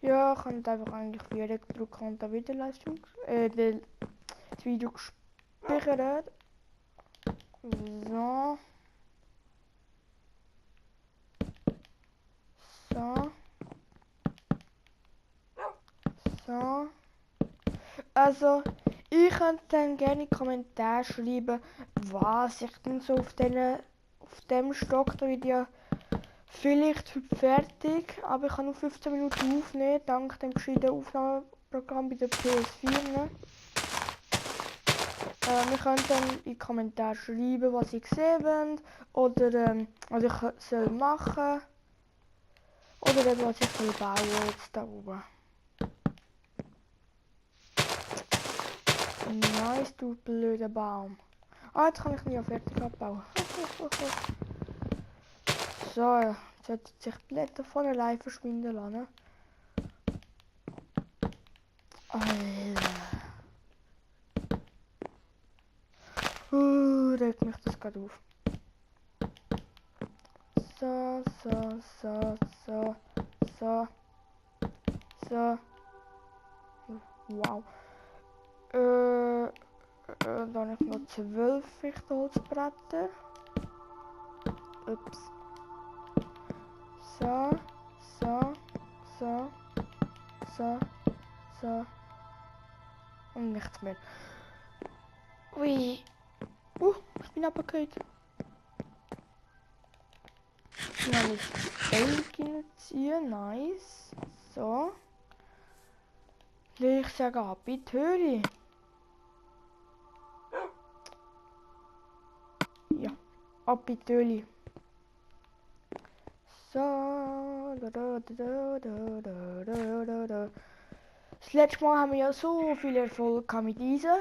Ja, ich kann einfach eigentlich direkt drücken und da wieder das Video gespeichert. So. So. So. Also, ich könnte dann gerne in die Kommentare schreiben, was ich denn so auf dem Stock da Video vielleicht heute fertig, aber ich kann nur 15 Minuten aufnehmen, dank dem gescheiten Aufnahmeprogramm bei der PS4. Ne? Wir können dann in die Kommentare schreiben, was ich gesehen wollt, oder was ich soll machen oder eben, was ich soll bauen jetzt da oben. Nice, du blöder Baum. Ah, jetzt kann ich ihn ja fertig abbauen. So, jetzt sollten sich die Blätter von allein verschwinden lassen. Alter. Regt mich das gerade auf. So. Wow. Dann habe ich noch 12 Fichtenholzbretter. Ups. So. Und nichts mehr. Ui. Ich bin abgekehrt. Dann habe ich Bacon ziehen. Nice. So. Ich sage ab, bitte höre. Ja, ab bitte. So. Das letzte Mal haben wir ja so viel Erfolg mit diesen.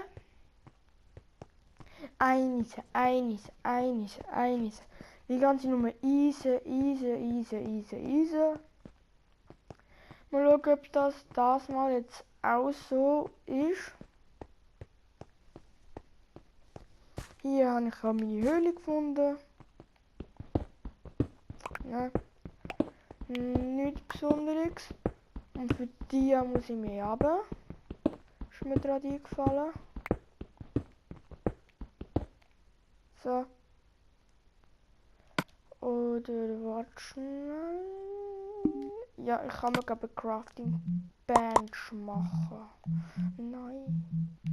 Einiges. Die ganze Nummer easy. Mal schauen, ob das mal jetzt auch so ist. Hier habe ich meine Höhle gefunden. Ja. Nichts Besonderes. Und für die muss ich mir haben. Ist mir gerade eingefallen. So. Oder warte schnell. Ja, ich kann mir glaube ich Crafting Bench machen. Nein.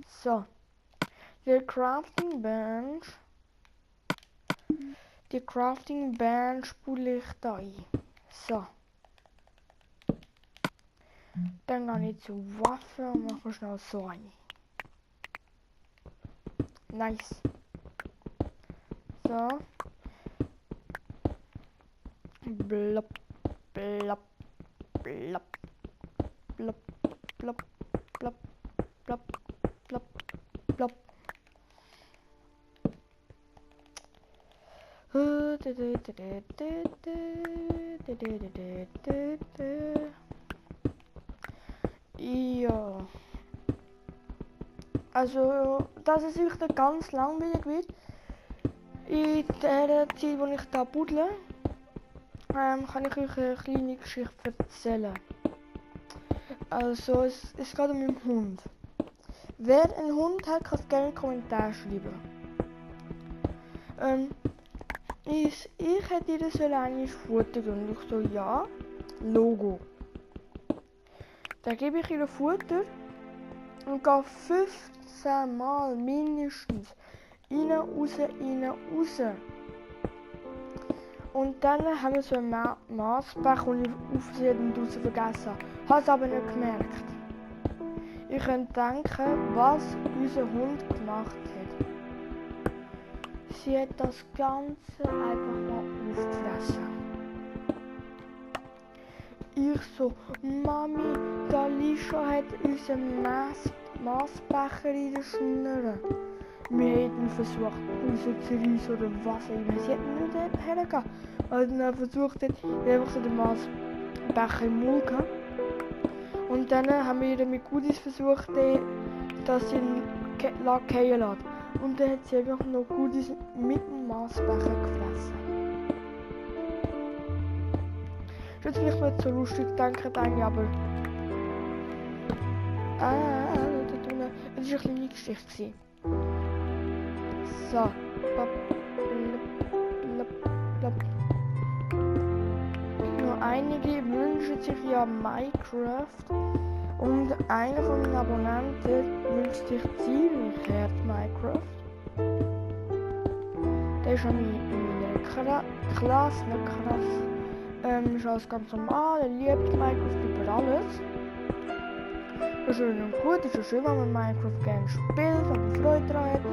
So. Die Crafting Bench spule ich da ein. So. Dann gehe ich zu Waffen und mache schnell so eine. Nice. So. Blop. Ja. Also, dass es wirklich ganz langweilig wird. In der Zeit, wo ich da buddle, kann ich euch eine kleine Geschichte erzählen. Also, es geht um meinen Hund. Wer einen Hund hat, kann es gerne in den Kommentaren schreiben. Ich hätte ihr so eigentlich Futter geben. Und ich so, ja, Logo. Dann gebe ich ihr Futter und gehe 15 Mal mindestens rein, raus. Und dann haben wir so einen Maßbecher, den ich auf Versehen draussen vergessen habe. Habe es aber nicht gemerkt. Ihr könnt denken, was unser Hund gemacht hat. Sie hat das Ganze einfach mal aufgefressen. Ich so, Mami, der Lisha hat unseren Maßbecher in der Schnur. Wir hätten versucht, rauszureißen oder was auch immer. Sie hat nicht hergegeben. Weil dann versucht hat, einfach so den Maßbecher im Mund gehabt. Und dann haben wir mit Goodies versucht, dass sie ihn fallen lässt. Und dann hat sie einfach noch Goodies mit dem Maßbecher gefressen. Ist jetzt vielleicht nicht so lustig, denke ich, aber... da unten. Es war ein bisschen Einstich gewesen. So. Noch einige wünschen sich ja Minecraft. Und einer von meinen Abonnenten wünscht sich ziemlich hart Minecraft. Der ist in meiner Klasse, nicht krass. Ist alles ganz normal, er liebt Minecraft über alles. Das ist schön und gut, ist ja schön, wenn man Minecraft gerne spielt, wenn man Freude daran hat.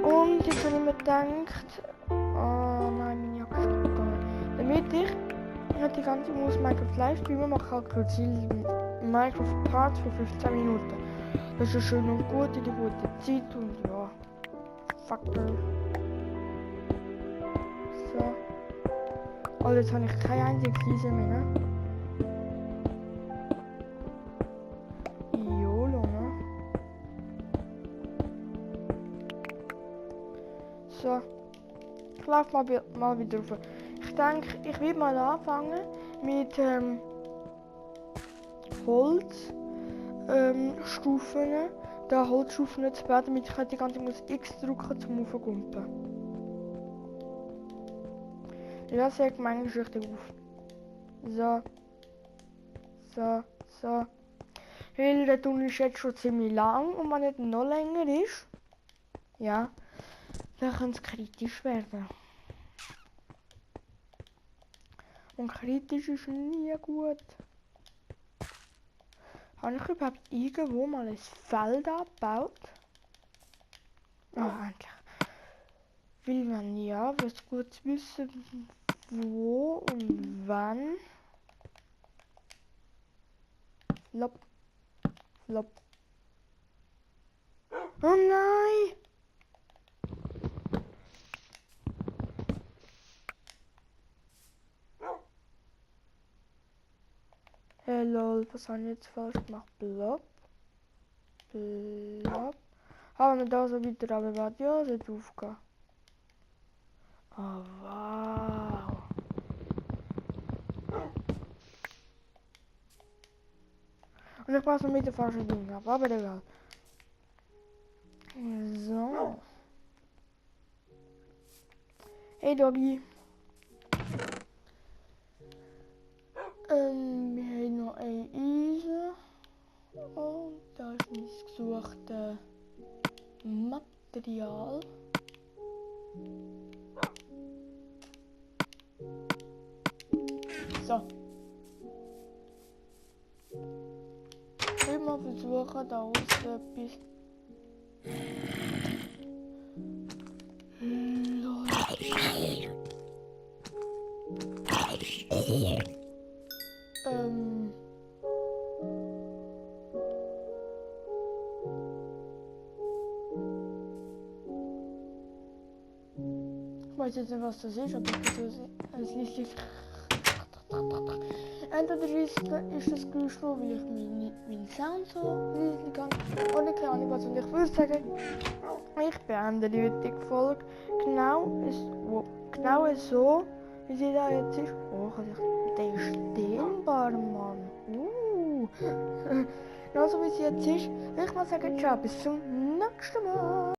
Und jetzt habe ich mir gedacht, oh nein, meine Jacke ist gegangen. Damit ich die ganze Zeit muss Minecraft live streamen, mache ich halt kurz Minecraft Parts für 15 Minuten. Das ist schön und gut in die gute Zeit und ja, Faktor. So. Also jetzt habe ich keine einzige Krise mehr, ne? YOLO, ne? So. Ich laufe mal wieder rauf. Ich denke, ich will mal anfangen mit Holzstufen, da Holzstufen zu bauen, damit ich halt die ganze Zeit X drücken zum Aufgumpen. Ja, das sagt manchmal richtig auf. So. Weil der Tunnel ist jetzt schon ziemlich lang und wenn nicht noch länger ist, ja, dann kann es kritisch werden. Und kritisch ist nie gut. Habe ich überhaupt irgendwo mal ein Feld abgebaut? Oh, endlich. Weil wenn ja, wäre es gut zu wissen, wo und wann. Flop. Oh nein! Hey lol, was habe ich jetzt falsch gemacht? Blop. Haben wir da so weiter abgebaut? Ja, es hat aufgehen. Oh wow. Und ich passe noch mit der falschen Ding ab, aber egal. So. Hey Doggy. Wir haben noch ein Eisen. Und da ist mein gesuchtes Material. So. Ich will mal versuchen, da außen etwas. Ich weiß jetzt nicht, was das ist, aber es liest. Entweder ist das Geräusch nur, weil ich meinen Sound so lesen kann. Oder keine Ahnung was. Und ich würde sagen, ich beende die heutige Folge genau so, wie sie da jetzt ist. Oh, der ist dehnbar, Mann. Genau so wie sie jetzt ist. Will ich mal sagen, ciao, bis zum nächsten Mal.